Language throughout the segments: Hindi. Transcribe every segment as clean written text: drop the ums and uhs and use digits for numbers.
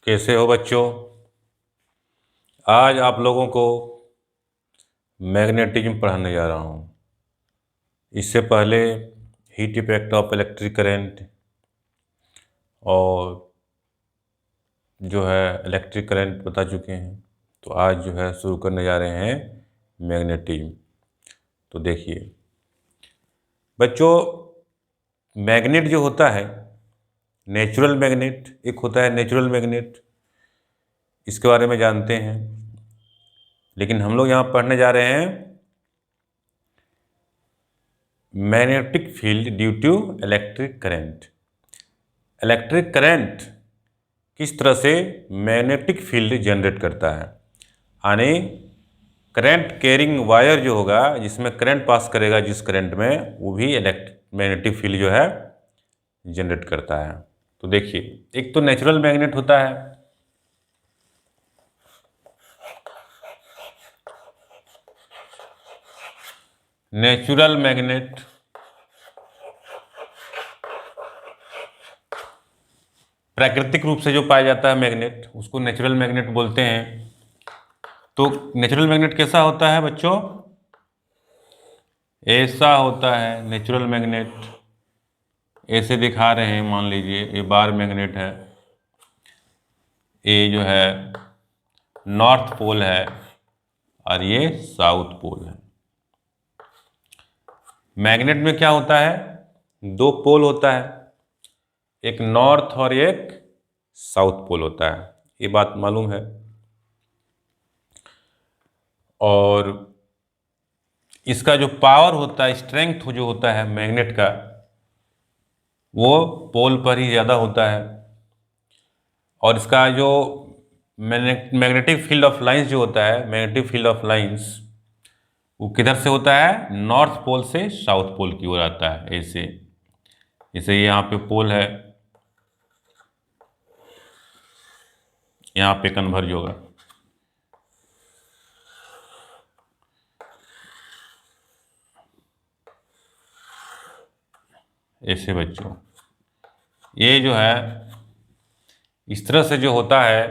कैसे हो बच्चों। आज आप लोगों को मैग्नेटिज्म पढ़ाने जा रहा हूँ। इससे पहले heat effect of electric current और जो है इलेक्ट्रिक करंट बता चुके हैं। तो आज जो है शुरू करने जा रहे हैं मैग्नेटिज्म। तो देखिए बच्चों, मैग्नेट जो होता है नेचुरल मैग्नेट, एक होता है नेचुरल मैग्नेट, इसके बारे में जानते हैं। लेकिन हम लोग यहाँ पढ़ने जा रहे हैं magnetic field due to electric current. Electric current किस तरह से मैग्नेटिक फील्ड जनरेट करता है, यानी करंट कैरिंग वायर जो होगा, जिसमें करंट पास करेगा, जिस करंट में, वो भी मैग्नेटिक फील्ड जो है जनरेट करता है। तो देखिए, एक तो नेचुरल मैग्नेट होता है, नेचुरल मैग्नेट। प्राकृतिक रूप से जो पाया जाता है मैग्नेट, उसको नेचुरल मैग्नेट बोलते हैं। तो नेचुरल मैग्नेट कैसा होता है बच्चों? ऐसा होता है नेचुरल मैग्नेट। ऐसे दिखा रहे हैं, मान लीजिए ये बार मैग्नेट है, ये जो है नॉर्थ पोल है और ये साउथ पोल है। मैग्नेट में क्या होता है? दो पोल होता है, एक नॉर्थ और एक साउथ पोल होता है, ये बात मालूम है। और इसका जो पावर होता है, स्ट्रेंथ जो होता है मैग्नेट का, वो पोल पर ही ज़्यादा होता है। और इसका जो मैग्नेटिक फील्ड ऑफ लाइंस जो होता है, मैग्नेटिक फील्ड ऑफ लाइंस, वो किधर से होता है? नॉर्थ पोल से साउथ पोल की ओर आता है। ऐसे जैसे यहाँ पे पोल है, यहाँ पे कन्वर्ज होगा। ऐसे बच्चों, ये जो है इस तरह से जो होता है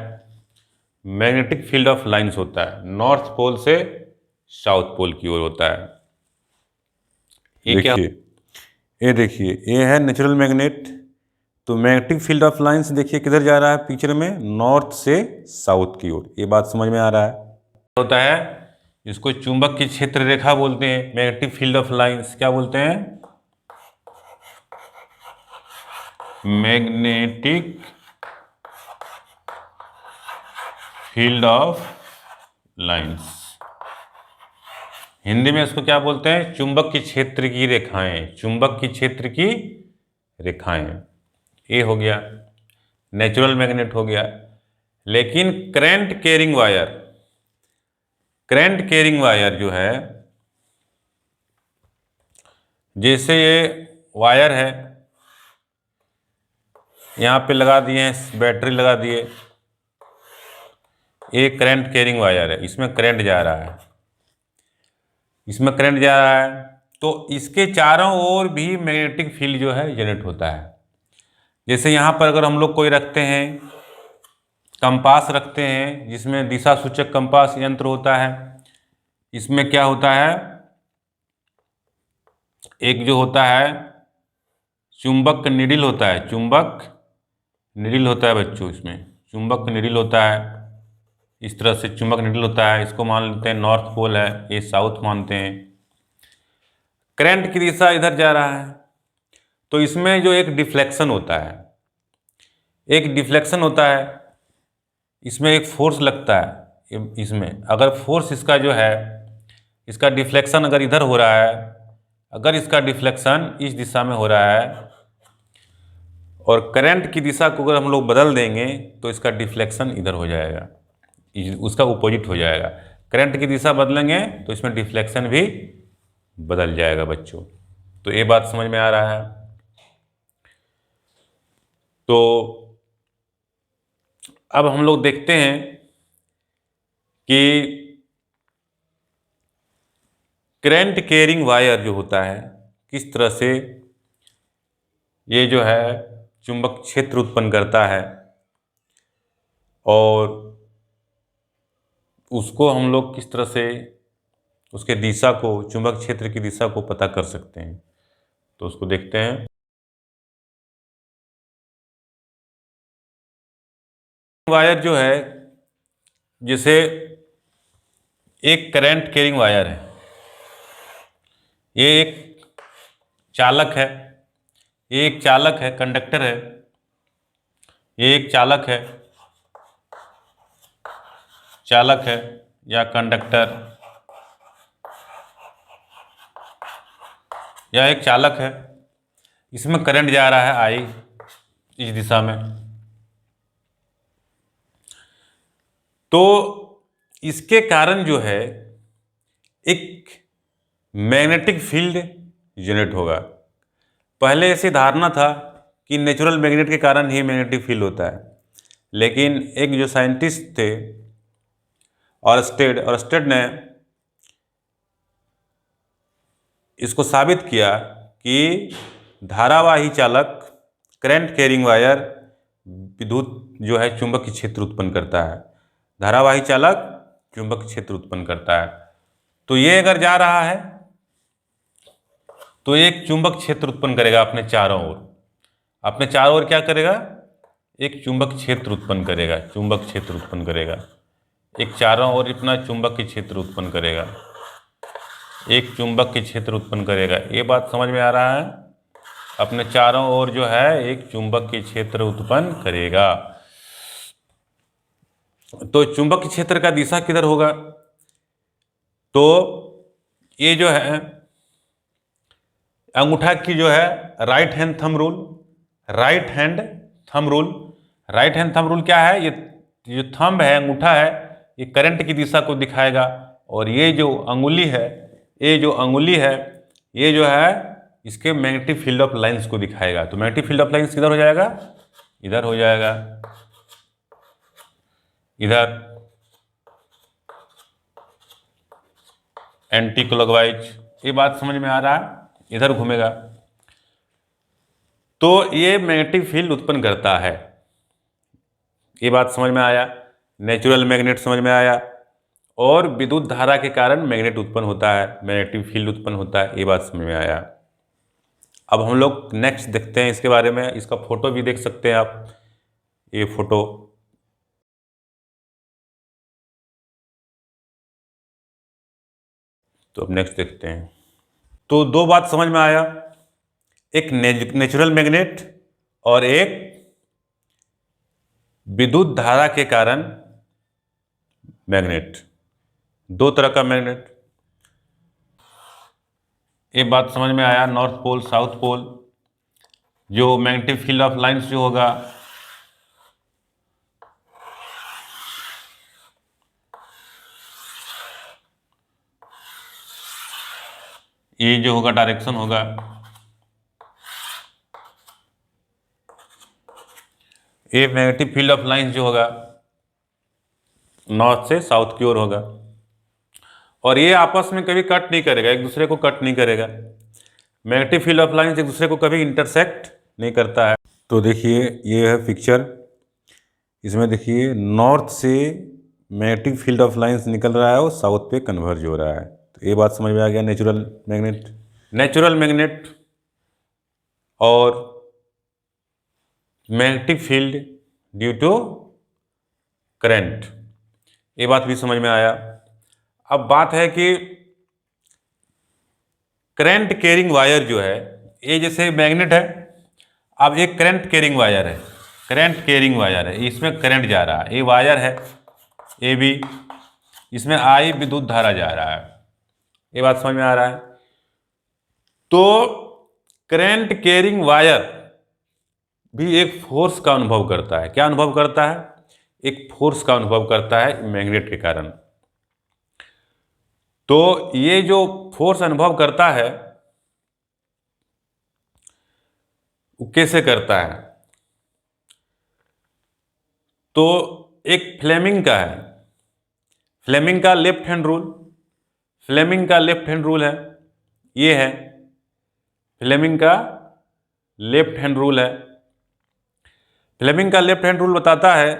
मैग्नेटिक फील्ड ऑफ लाइंस होता है, नॉर्थ पोल से साउथ पोल की ओर होता है। ये क्या? ये देखिए, ये है नेचुरल मैग्नेट। तो मैग्नेटिक फील्ड ऑफ लाइंस देखिए किधर जा रहा है पिक्चर में, नॉर्थ से साउथ की ओर। ये बात समझ में आ रहा है? होता है, इसको चुंबक की क्षेत्र रेखा बोलते हैं। मैग्नेटिक फील्ड ऑफ लाइंस क्या बोलते हैं? Magnetic field of lines. Hindi में इसको क्या बोलते हैं? चुंबक की क्षेत्र की रेखाएं। चुंबक की क्षेत्र की रेखाएं, ये हो गया, नेचुरल मैग्नेट हो गया। लेकिन current carrying wire, current carrying wire जो है, जैसे ये वायर है, यहाँ पे लगा दिए हैं, बैटरी लगा दिए, ये करंट कैरिंग वायर है, इसमें करंट जा रहा है, इसमें करंट जा रहा है। तो इसके चारों ओर भी मैग्नेटिक फील्ड जो है जनरेट होता है। जैसे यहाँ पर अगर हम लोग कोई रखते हैं, कंपास रखते हैं, जिसमें दिशा सूचक कंपास यंत्र होता है, इसमें क्या होता है? एक जो होता है चुंबक निडिल होता है, चुंबक निडिल होता है बच्चों, इसमें चुंबक निडिल होता है। इस तरह से चुंबक निडिल होता है, इसको मान लेते हैं नॉर्थ पोल है, ये साउथ मानते हैं। करंट की दिशा इधर जा रहा है, तो इसमें जो एक डिफ्लेक्शन होता है, एक डिफ्लेक्शन होता है, इसमें एक फोर्स लगता है। इसमें अगर फोर्स इसका जो है, इसका डिफ्लेक्शन अगर इधर हो रहा है, अगर इसका डिफ्लेक्शन इस दिशा में हो रहा है और करंट की दिशा को अगर हम लोग बदल देंगे, तो इसका डिफ्लेक्शन इधर हो जाएगा, उसका अपोजिट हो जाएगा। करंट की दिशा बदलेंगे तो इसमें डिफ्लेक्शन भी बदल जाएगा बच्चों। तो ये बात समझ में आ रहा है? तो अब हम लोग देखते हैं कि करंट कैरिंग वायर जो होता है, किस तरह से ये जो है चुंबक क्षेत्र उत्पन्न करता है। और उसको हम लोग किस तरह से उसके दिशा को, चुंबक क्षेत्र की दिशा को पता कर सकते हैं, तो उसको देखते हैं। वायर जो है, जैसे एक करंट कैरिंग वायर है, ये एक चालक है, ये एक चालक है, कंडक्टर है, ये एक चालक है, चालक है या कंडक्टर, या एक चालक है, इसमें करंट जा रहा है आई इस दिशा में। तो इसके कारण जो है एक मैग्नेटिक फील्ड जनरेट होगा। पहले ऐसी धारणा था कि नेचुरल मैग्नेट के कारण ही मैग्नेटिक फील्ड होता है, लेकिन एक जो साइंटिस्ट थे ऑरस्टेड ने इसको साबित किया कि धारावाही चालक करंट कैरिंग वायर विद्युत जो है चुंबकीय क्षेत्र उत्पन्न करता है। धारावाही चालक चुंबकीय क्षेत्र उत्पन्न करता है। तो ये अगर जा रहा है तो एक चुंबक क्षेत्र उत्पन्न करेगा अपने चारों ओर। अपने चारों ओर क्या करेगा? एक चुंबक क्षेत्र उत्पन्न करेगा, चुंबक क्षेत्र उत्पन्न करेगा। एक चारों ओर इतना चुंबकीय क्षेत्र उत्पन्न करेगा, एक चुंबकीय क्षेत्र उत्पन्न करेगा। ये बात समझ में आ रहा है? अपने चारों ओर जो है एक चुंबकीय क्षेत्र उत्पन्न करेगा। तो चुंबकीय क्षेत्र का दिशा किधर होगा? तो ये जो है अंगूठा की जो है right hand thumb rule, right hand thumb rule. Right hand thumb rule क्या है? ये जो थंब है, अंगूठा है, ये करंट की दिशा को दिखाएगा। और ये जो अंगुली है, ये जो अंगुली है, ये जो है इसके मैग्नेटिक फील्ड ऑफ लाइंस को दिखाएगा। तो मैग्नेटिक फील्ड ऑफ लाइंस किधर हो जाएगा? इधर हो जाएगा, इधर एंटी क्लॉकवाइज। ये बात समझ में आ रहा है? इधर घूमेगा। तो ये मैग्नेटिक फील्ड उत्पन्न करता है। ये बात समझ में आया? नेचुरल मैग्नेट समझ में आया। और विद्युत धारा के कारण मैग्नेट उत्पन्न होता है, मैग्नेटिक फील्ड उत्पन्न होता है। ये बात समझ में आया। अब हम लोग नेक्स्ट देखते हैं इसके बारे में। इसका फोटो भी देख सकते हैं आप, ये फोटो। तो अब नेक्स्ट देखते हैं। तो दो बात समझ में आया, एक नेचुरल मैग्नेट और एक विद्युत धारा के कारण मैग्नेट। दो तरह का मैग्नेट। ये बात समझ में आया। नॉर्थ पोल, साउथ पोल, जो मैग्नेटिक फील्ड ऑफ लाइंस जो होगा, ये जो होगा डायरेक्शन होगा, ये मैग्नेटिक फील्ड ऑफ लाइंस जो होगा नॉर्थ से साउथ की ओर होगा। और ये आपस में कभी कट नहीं करेगा, एक दूसरे को कट नहीं करेगा। मैग्नेटिक फील्ड ऑफ लाइंस एक दूसरे को कभी इंटरसेक्ट नहीं करता है। तो देखिए ये है पिक्चर। इसमें देखिए नॉर्थ से मैग्नेटिक फील्ड ऑफ लाइंस निकल रहा है और साउथ पे कन्वर्ज हो रहा है। तो ये बात समझ में आ गया। नेचुरल मैग्नेट, नेचुरल मैग्नेट और magnetic field due to current, ये बात भी समझ में आया। अब बात है कि करंट कैरिंग वायर जो है, ये जैसे मैग्नेट है, अब एक करंट कैरिंग वायर है, करंट कैरिंग वायर है, इसमें करंट जा रहा है, ये वायर है ए बी, इसमें आई विद्युत धारा जा रहा है। ये बात समझ में आ रहा है? तो करंट कैरिंग वायर भी एक फोर्स का अनुभव करता है। क्या अनुभव करता है? एक फोर्स का अनुभव करता है मैग्नेट के कारण। तो ये जो फोर्स अनुभव करता है वो कैसे करता है? तो एक फ्लेमिंग का है, फ्लेमिंग का लेफ्ट हैंड रूल, फ्लेमिंग का लेफ्ट हैंड रूल है, ये है फ्लेमिंग का लेफ्ट हैंड रूल है। फ्लेमिंग का लेफ्ट हैंड रूल बताता है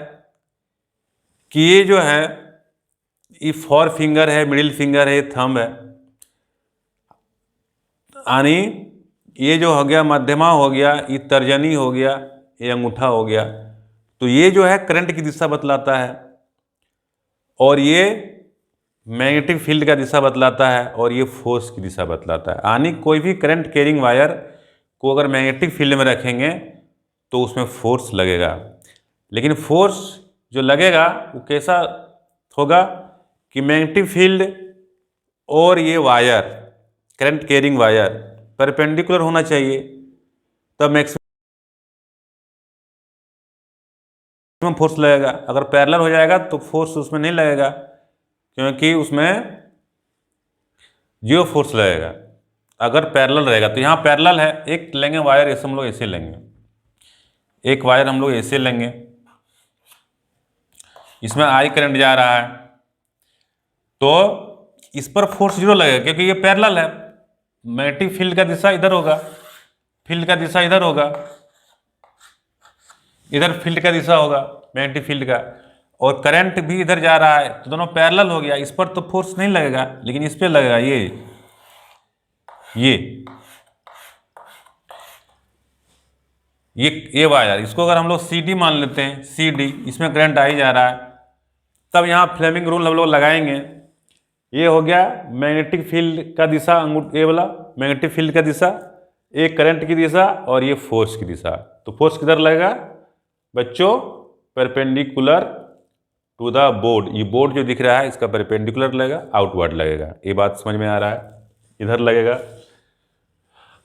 कि ये जो है ये फोर फिंगर है, मिडिल फिंगर है, थंब है, यानी ये जो हो गया मध्यमा हो गया, ये तर्जनी हो गया, ये अंगूठा हो गया। तो ये जो है करंट की दिशा बतलाता है और ये मैग्नेटिक फील्ड का दिशा बतलाता है और ये फोर्स की दिशा बतलाता है। यानी कोई भी करंट कैरिंग वायर को अगर मैग्नेटिक फील्ड में रखेंगे तो उसमें फोर्स लगेगा, लेकिन फोर्स जो लगेगा वो कैसा होगा कि मैग्नेटिक फील्ड और ये wire, current carrying wire perpendicular होना चाहिए, तब मैक्सिमम फोर्स लगेगा। अगर पैरेलल हो जाएगा तो फोर्स उसमें नहीं लगेगा, क्योंकि उसमें जीरो फोर्स लगेगा अगर पैरेलल रहेगा। तो यहाँ पैरेलल है, एक लेंगे वायर, ऐसे हम लोग ऐसे लेंगे, एक वायर हम लोग ऐसे लेंगे, इसमें आई करंट जा रहा है, तो इस पर फोर्स जीरो लगेगा क्योंकि ये पैरेलल है। मैग्नेटिक फील्ड का दिशा इधर होगा, फील्ड का दिशा इधर होगा, इधर फील्ड का दिशा होगा मैग्नेटिक फील्ड का, और करंट भी इधर जा रहा है, तो दोनों पैरेलल हो गया। इस पर तो फोर्स नहीं लगेगा, लेकिन इस पर लगेगा। ये वायर, इसको अगर हम लोग CD मान लेते हैं, CD, इसमें करंट आ ही जा रहा है, तब यहाँ फ्लेमिंग रूल हम लोग लगाएंगे। ये हो गया मैग्नेटिक फील्ड का दिशा, ये वाला मैग्नेटिक फील्ड का दिशा, एक करंट की दिशा और ये फोर्स की दिशा। तो फोर्स किधर लगेगा बच्चों? Perpendicular to the board. ये बोर्ड जो दिख रहा है इसका परपेंडिकुलर लगेगा, आउटवर्ड लगेगा। ये बात समझ में आ रहा है? इधर लगेगा।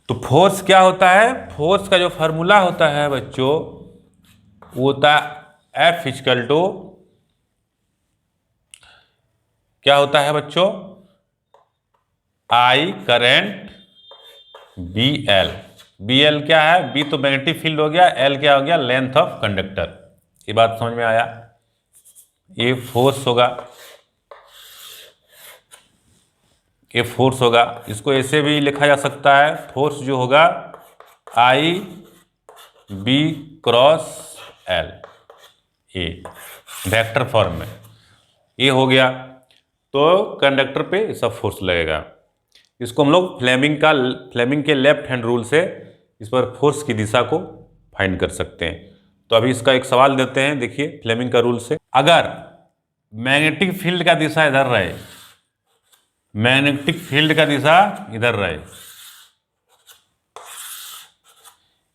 तो फोर्स क्या होता है? फोर्स का जो फार्मूला होता है बच्चों वो होता है F इक्वल टू, क्या होता है बच्चों? I current BL। BL क्या है? B तो मैग्नेटिक फील्ड हो गया, L क्या हो गया? Length of conductor. ये बात समझ में आया? ये फोर्स होगा, ये फोर्स होगा। इसको ऐसे भी लिखा जा सकता है, फोर्स जो होगा I B क्रॉस L, ये वेक्टर फॉर्म में ये हो गया। तो कंडक्टर पे सब फोर्स लगेगा। इसको हम लोग फ्लेमिंग के लेफ्ट हैंड रूल से इस पर फोर्स की दिशा को फाइंड कर सकते हैं। तो अभी इसका एक सवाल देते हैं, देखिए फ्लेमिंग का रूल से। अगर मैग्नेटिक फील्ड का दिशा इधर रहे, मैग्नेटिक फील्ड का दिशा इधर रहे,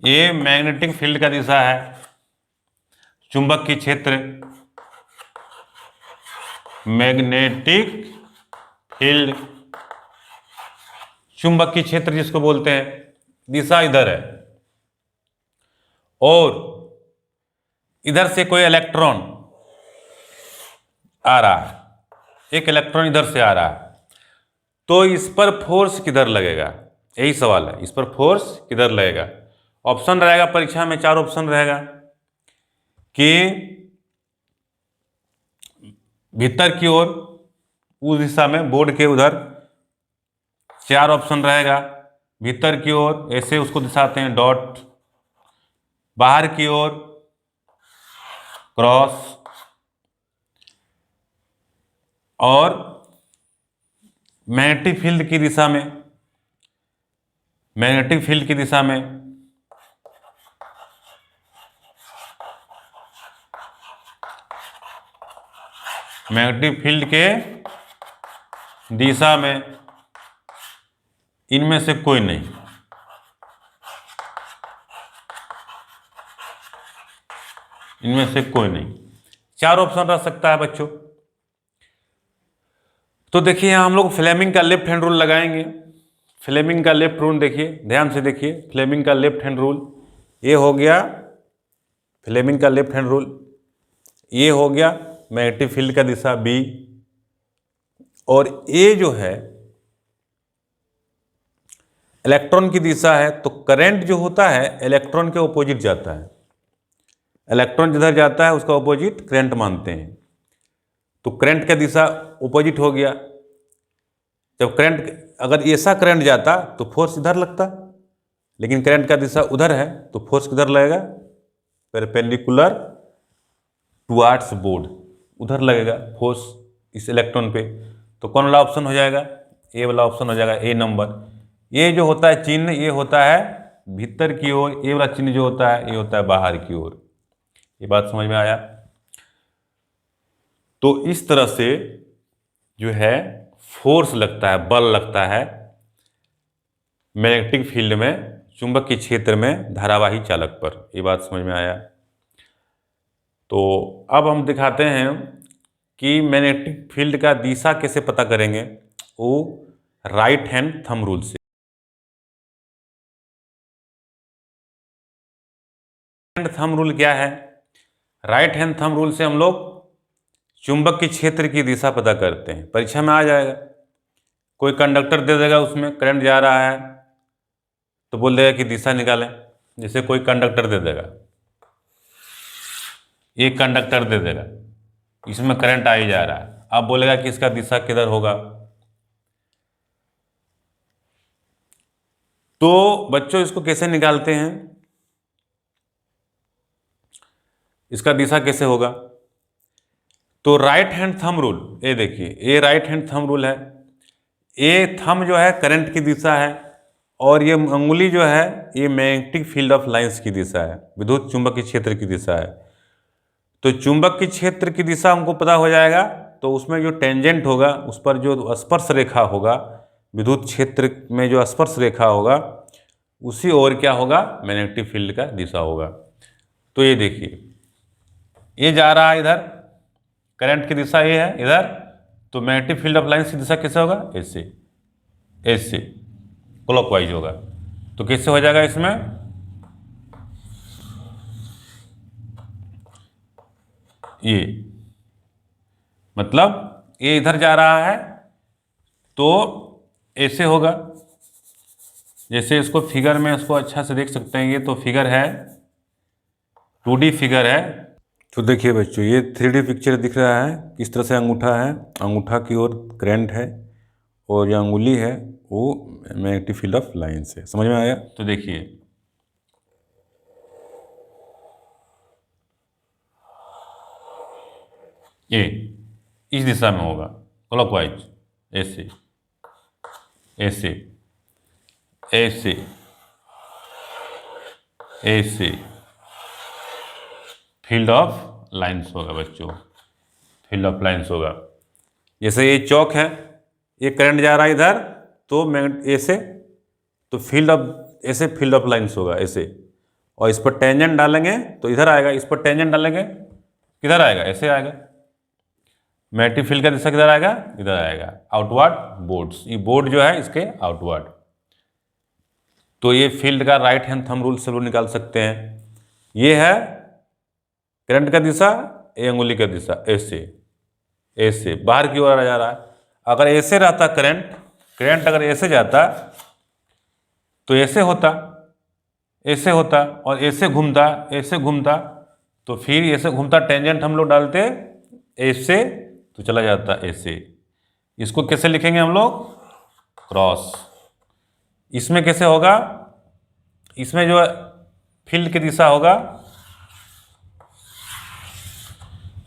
ये मैग्नेटिक फील्ड का दिशा है, चुंबक की क्षेत्र, मैग्नेटिक फील्ड, चुंबक की क्षेत्र जिसको बोलते हैं, दिशा इधर है, और इधर से कोई इलेक्ट्रॉन आ रहा है, एक इलेक्ट्रॉन इधर से आ रहा है, तो इस पर फोर्स किधर लगेगा? यही सवाल है, इस पर फोर्स किधर लगेगा? ऑप्शन रहेगा परीक्षा में, 4 ऑप्शन रहेगा कि भीतर की ओर, उस दिशा में बोर्ड के उधर 4 ऑप्शन रहेगा। भीतर की ओर ऐसे उसको दिखाते हैं डॉट, बाहर की ओर क्रॉस, और मैग्नेटिक फील्ड की दिशा में, मैग्नेटिक फील्ड की दिशा में मैग्नेटिक फील्ड के दिशा में इनमें से कोई नहीं, इनमें से कोई नहीं। 4 ऑप्शन रह सकता है बच्चों। तो देखिए यहाँ हम लोग फ्लेमिंग का लेफ्ट हैंड रूल लगाएंगे। फ्लेमिंग का लेफ्ट रूल देखिए, ध्यान से देखिए, फ्लेमिंग का लेफ्ट हैंड रूल ये हो गया, फ्लेमिंग का लेफ्ट हैंड रूल ये हो गया मैग्नेटिक फील्ड का दिशा B, और ये जो है इलेक्ट्रॉन की दिशा है। तो करंट जो होता है इलेक्ट्रॉन के ऑपोजिट जाता है, इलेक्ट्रॉन जिधर जाता है उसका ऑपोजिट करंट मानते हैं। तो करंट का दिशा ऑपोजिट हो गया। जब करंट, अगर ऐसा करंट जाता तो फोर्स इधर लगता, लेकिन करंट का दिशा उधर है तो फोर्स किधर लगेगा? Perpendicular towards board. उधर लगेगा फोर्स इस इलेक्ट्रॉन पे। तो कौन वाला ऑप्शन हो जाएगा? ए वाला ऑप्शन हो जाएगा, ए नंबर। ये जो होता है चिन्ह, ये होता है भीतर की ओर, ये वाला चिन्ह जो होता है ये होता है बाहर की ओर। ये बात समझ में आया? तो इस तरह से जो है फोर्स लगता है, बल लगता है मैग्नेटिक फील्ड में, चुंबकीय क्षेत्र में धारावाही चालक पर। ये बात समझ में आया? तो अब हम दिखाते हैं कि मैग्नेटिक फील्ड का दिशा कैसे पता करेंगे, वो राइट हैंड थंब रूल से। थंब रूल क्या है? राइट हैंड थंब रूल से हम लोग चुंबक के क्षेत्र की दिशा पता करते हैं। परीक्षा में आ जाएगा, कोई कंडक्टर दे देगा, उसमें करंट जा रहा है तो बोल देगा कि दिशा निकालें। जैसे कोई कंडक्टर दे देगा, एक कंडक्टर दे देगा, इसमें करंट आ ही जा रहा है, अब बोलेगा कि इसका दिशा किधर होगा। तो बच्चों इसको कैसे निकालते हैं, इसका दिशा कैसे होगा? तो राइट हैंड थंब रूल, ये देखिए, ये राइट हैंड थंब रूल है। ये थंब जो है करंट की दिशा है, और ये अंगुली जो है ये मैग्नेटिक फील्ड ऑफ लाइंस की दिशा है, विद्युत चुंबकीय क्षेत्र की दिशा है। तो चुंबकीय क्षेत्र की दिशा हमको पता हो जाएगा, तो उसमें जो टेंजेंट होगा, उस पर जो स्पर्श रेखा होगा, विद्युत क्षेत्र में जो स्पर्श रेखा होगा, उसी ओर क्या होगा, मैग्नेटिक फील्ड का दिशा होगा। तो ये देखिए, ये जा रहा है इधर, करंट की दिशा ये है इधर, तो मैग्नेटिक फील्ड ऑफ लाइंस की दिशा कैसे होगा, ऐसे, ऐसे क्लॉकवाइज होगा। तो कैसे हो जाएगा इसमें, ये मतलब ये इधर जा रहा है तो ऐसे होगा। जैसे इसको फिगर में इसको अच्छा से देख सकते हैं, ये तो फिगर है, 2D फिगर है। तो देखिए बच्चों, ये 3D पिक्चर दिख रहा है, किस तरह से अंगूठा है, अंगूठा की ओर करंट है, और ये अंगुली है वो मैग्नेटिक फील्ड ऑफ लाइंस है। समझ में आया? तो देखिए, ये इस दिशा में होगा क्लॉकवाइज, ऐसे ऐसे ऐसे ऐसे फील्ड ऑफ लाइंस होगा बच्चों, फील्ड ऑफ लाइंस होगा। जैसे ये चौक है, ये करंट जा रहा है इधर, तो ऐसे, तो फील्ड ऑफ, ऐसे फील्ड ऑफ लाइंस होगा ऐसे, और इस पर टेंजेंट डालेंगे तो इधर आएगा, इस पर टेंजेंट डालेंगे किधर आएगा, ऐसे आएगा। मैग्नेटिक फील्ड का दिशा किधर आएगा, इधर आएगा, आउटवर्ड बोर्ड्स, ये बोर्ड जो है इसके आउटवर्ड। तो ये फील्ड का राइट हैंड थंब रूल से लोग निकाल सकते हैं। ये है करंट का दिशा, ये अंगुली का दिशा, ऐसे ऐसे बाहर की ओर जा रहा है। अगर ऐसे रहता करंट, करंट अगर ऐसे जाता तो ऐसे होता, ऐसे होता, और ऐसे घूमता, ऐसे घूमता, तो फिर ऐसे घूमता, टेंजेंट हम लोग डालते ऐसे, तो चला जाता ऐसे। इसको कैसे लिखेंगे हम लोग, क्रॉस। इसमें कैसे होगा, इसमें जो फील्ड की दिशा होगा,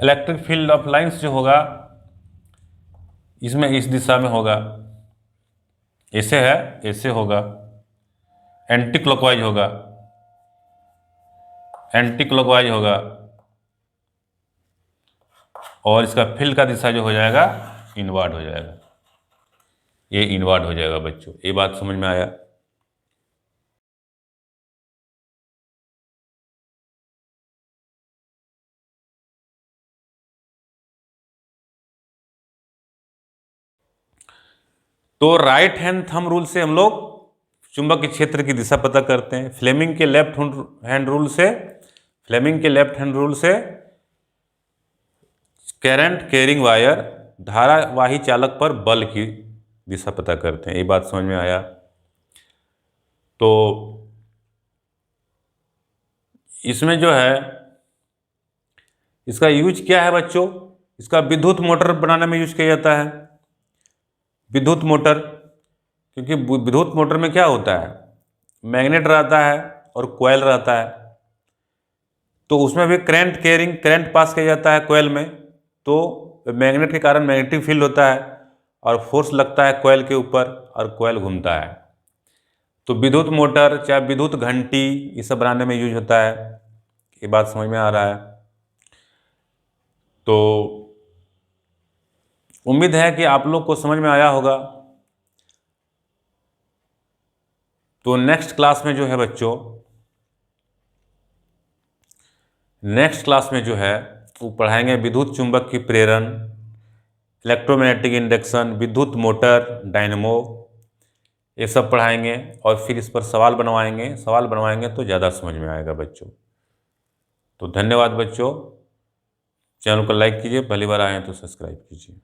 इलेक्ट्रिक फील्ड ऑफ लाइंस जो होगा, इसमें इस दिशा में होगा, ऐसे है, ऐसे होगा, एंटी क्लॉकवाइज होगा, एंटी क्लॉकवाइज होगा, और इसका फील्ड का दिशा जो हो जाएगा इनवर्ड हो जाएगा, ये इनवर्ड हो जाएगा बच्चों। ये बात समझ में आया? तो राइट हैंड थंब रूल से हम लोग चुंबकीय क्षेत्र की दिशा पता करते हैं। फ्लेमिंग के लेफ्ट हैंड रूल से, फ्लेमिंग के लेफ्ट हैंड रूल से करंट कैरिंग वायर, धारावाही चालक पर बल की दिशा पता करते हैं। ये बात समझ में आया? तो इसमें जो है इसका यूज क्या है बच्चों, इसका विद्युत मोटर बनाने में यूज किया जाता है, विद्युत मोटर। क्योंकि विद्युत मोटर में क्या होता है, मैग्नेट रहता है और कॉइल रहता है, तो उसमें भी करंट कैरिंग, करंट पास किया जाता है कॉइल में, तो मैग्नेट के कारण मैग्नेटिक फील्ड होता है और फोर्स लगता है कॉइल के ऊपर और कॉइल घूमता है। तो विद्युत मोटर चाहे विद्युत घंटी ये सब बनाने में यूज होता है। ये बात समझ में आ रहा है? तो उम्मीद है कि आप लोग को समझ में आया होगा। तो नेक्स्ट क्लास में जो है बच्चों, नेक्स्ट क्लास में जो है वो पढ़ाएंगे विद्युत चुंबक की प्रेरण, इलेक्ट्रोमैग्नेटिक इंडक्शन, विद्युत मोटर, डायनेमो, ये सब पढ़ाएंगे और फिर इस पर सवाल बनवाएंगे तो ज़्यादा समझ में आएगा बच्चों। तो धन्यवाद बच्चों। चैनल को लाइक कीजिए, पहली बार आए हैं तो सब्सक्राइब कीजिए।